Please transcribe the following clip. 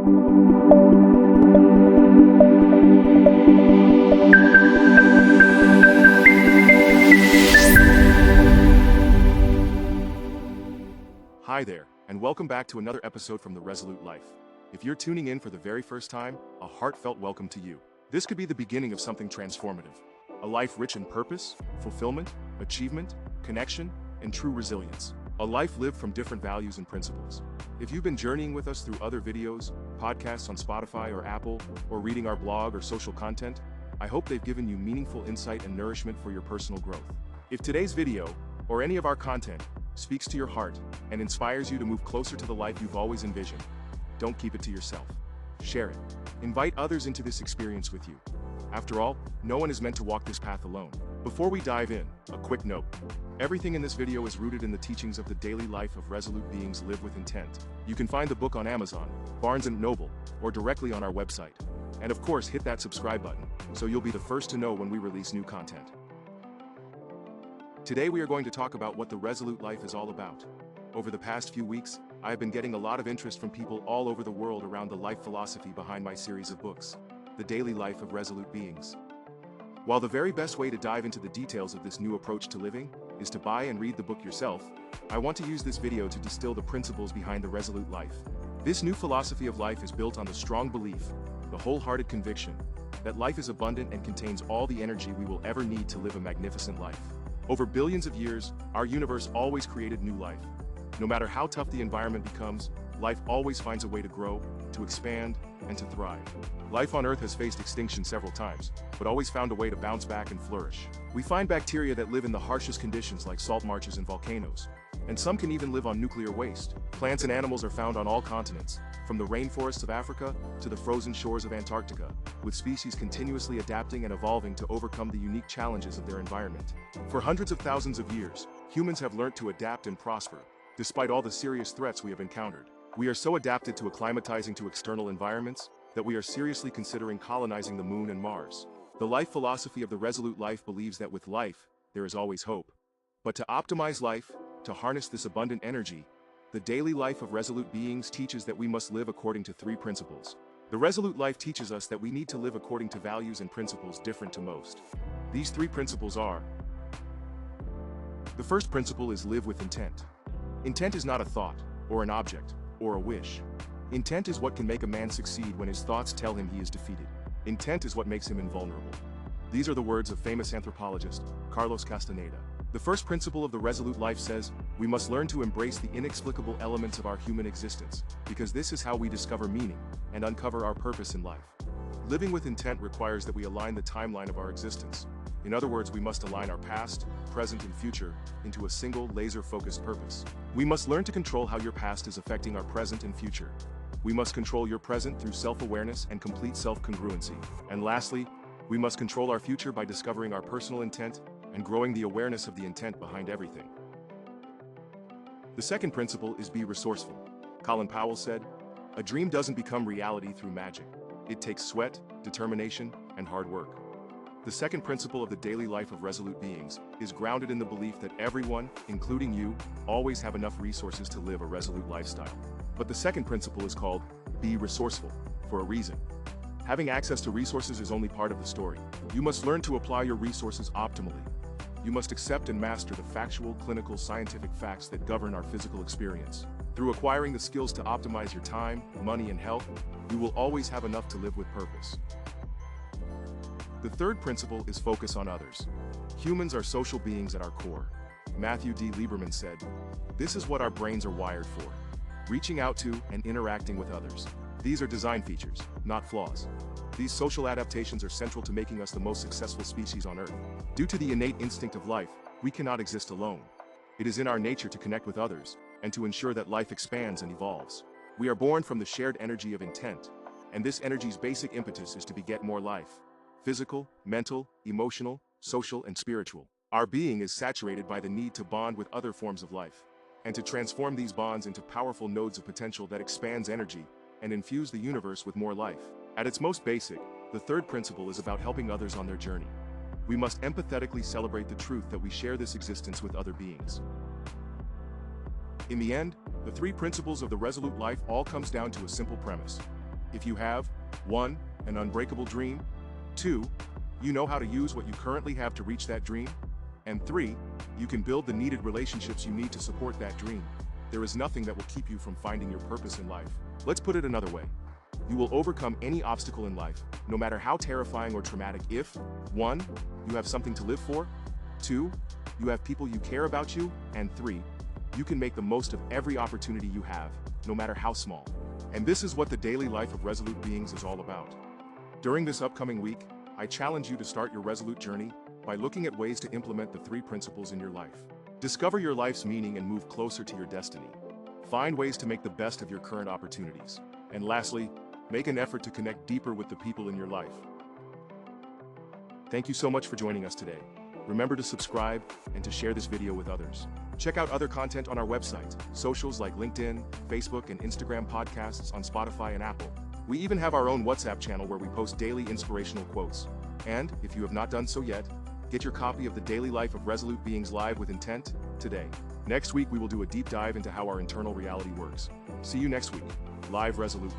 Hi there, and welcome back to another episode from the Resolute Life. If you're tuning in for the very first time, a heartfelt welcome to you. This could be the beginning of something transformative. A life rich in purpose, fulfillment, achievement, connection, and true resilience. A life lived from different values and principles. If you've been journeying with us through other videos, podcasts on Spotify or Apple, or reading our blog or social content, I hope they've given you meaningful insight and nourishment for your personal growth. If today's video, or any of our content, speaks to your heart and inspires you to move closer to the life you've always envisioned, don't keep it to yourself. Share it. Invite others into this experience with you. After all, no one is meant to walk this path alone. Before we dive in, a quick note. Everything in this video is rooted in the teachings of the daily life of resolute beings live with intent. You can find the book on Amazon, Barnes & Noble, or directly on our website. And of course, hit that subscribe button, so you'll be the first to know when we release new content. Today we are going to talk about what the Resolute Life is all about. Over the past few weeks, I have been getting a lot of interest from people all over the world around the life philosophy behind my series of books, The Daily Life of Resolute Beings. While the very best way to dive into the details of this new approach to living is to buy and read the book yourself, I want to use this video to distill the principles behind the Resolute Life. This new philosophy of life is built on the strong belief, the wholehearted conviction, that life is abundant and contains all the energy we will ever need to live a magnificent life. Over billions of years, our universe always created new life. No matter how tough the environment becomes, life always finds a way to grow, to expand, and to thrive. Life on Earth has faced extinction several times, but always found a way to bounce back and flourish. We find bacteria that live in the harshest conditions like salt marshes and volcanoes. And some can even live on nuclear waste. Plants and animals are found on all continents, from the rainforests of Africa to the frozen shores of Antarctica, with species continuously adapting and evolving to overcome the unique challenges of their environment. For hundreds of thousands of years, humans have learned to adapt and prosper, despite all the serious threats we have encountered. We are so adapted to acclimatizing to external environments that we are seriously considering colonizing the Moon and Mars. The life philosophy of the Resolute Life believes that with life, there is always hope. But to optimize life, to harness this abundant energy, the daily life of resolute beings teaches that we must live according to three principles. The Resolute Life teaches us that we need to live according to values and principles different to most. These three principles are: the first principle is live with intent. Intent is not a thought, or an object, or a wish. Intent is what can make a man succeed when his thoughts tell him he is defeated. Intent is what makes him invulnerable. These are the words of famous anthropologist Carlos Castaneda. The first principle of the Resolute Life says, we must learn to embrace the inexplicable elements of our human existence, because this is how we discover meaning and uncover our purpose in life. Living with intent requires that we align the timeline of our existence. In other words, we must align our past, present, and future into a single laser-focused purpose. We must learn to control how your past is affecting our present and future. We must control your present through self-awareness and complete self-congruency. And lastly, we must control our future by discovering our personal intent and growing the awareness of the intent behind everything. The second principle is be resourceful. Colin Powell said, "A dream doesn't become reality through magic. It takes sweat, determination, and hard work." The second principle of the daily life of resolute beings is grounded in the belief that everyone, including you, always have enough resources to live a resolute lifestyle. But the second principle is called be resourceful, for a reason. Having access to resources is only part of the story. You must learn to apply your resources optimally. You must accept and master the factual, clinical, scientific facts that govern our physical experience. Through acquiring the skills to optimize your time, money, and health, you will always have enough to live with purpose. The third principle is focus on others. Humans are social beings at our core. Matthew D. Lieberman said, "This is what our brains are wired for, reaching out to and interacting with others. These are design features, not flaws. These social adaptations are central to making us the most successful species on Earth. Due to the innate instinct of life, we cannot exist alone. It is in our nature to connect with others, and to ensure that life expands and evolves. We are born from the shared energy of intent, and this energy's basic impetus is to beget more life. Physical, mental, emotional, social, and spiritual. Our being is saturated by the need to bond with other forms of life, and to transform these bonds into powerful nodes of potential that expands energy and infuse the universe with more life. At its most basic, the third principle is about helping others on their journey. We must empathetically celebrate the truth that we share this existence with other beings. In the end, the three principles of the Resolute Life all comes down to a simple premise. If you have 1. An unbreakable dream, 2. You know how to use what you currently have to reach that dream, and 3. You can build the needed relationships you need to support that dream, there is nothing that will keep you from finding your purpose in life. Let's put it another way. You will overcome any obstacle in life, no matter how terrifying or traumatic, if 1. You have something to live for, 2. You have people you care about you, and 3. You can make the most of every opportunity you have, no matter how small. And this is what the daily life of Resolute Beings is all about. During this upcoming week, I challenge you to start your Resolute journey by looking at ways to implement the 3 principles in your life. Discover your life's meaning and move closer to your destiny. Find ways to make the best of your current opportunities. And lastly, make an effort to connect deeper with the people in your life. Thank you so much for joining us today. Remember to subscribe and to share this video with others. Check out other content on our website, socials like LinkedIn, Facebook, and Instagram, podcasts on Spotify and Apple. We even have our own WhatsApp channel where we post daily inspirational quotes. And, if you have not done so yet, get your copy of The Daily Life of Resolute Beings Live with Intent today. Next week we will do a deep dive into how our internal reality works. See you next week, live resolutely.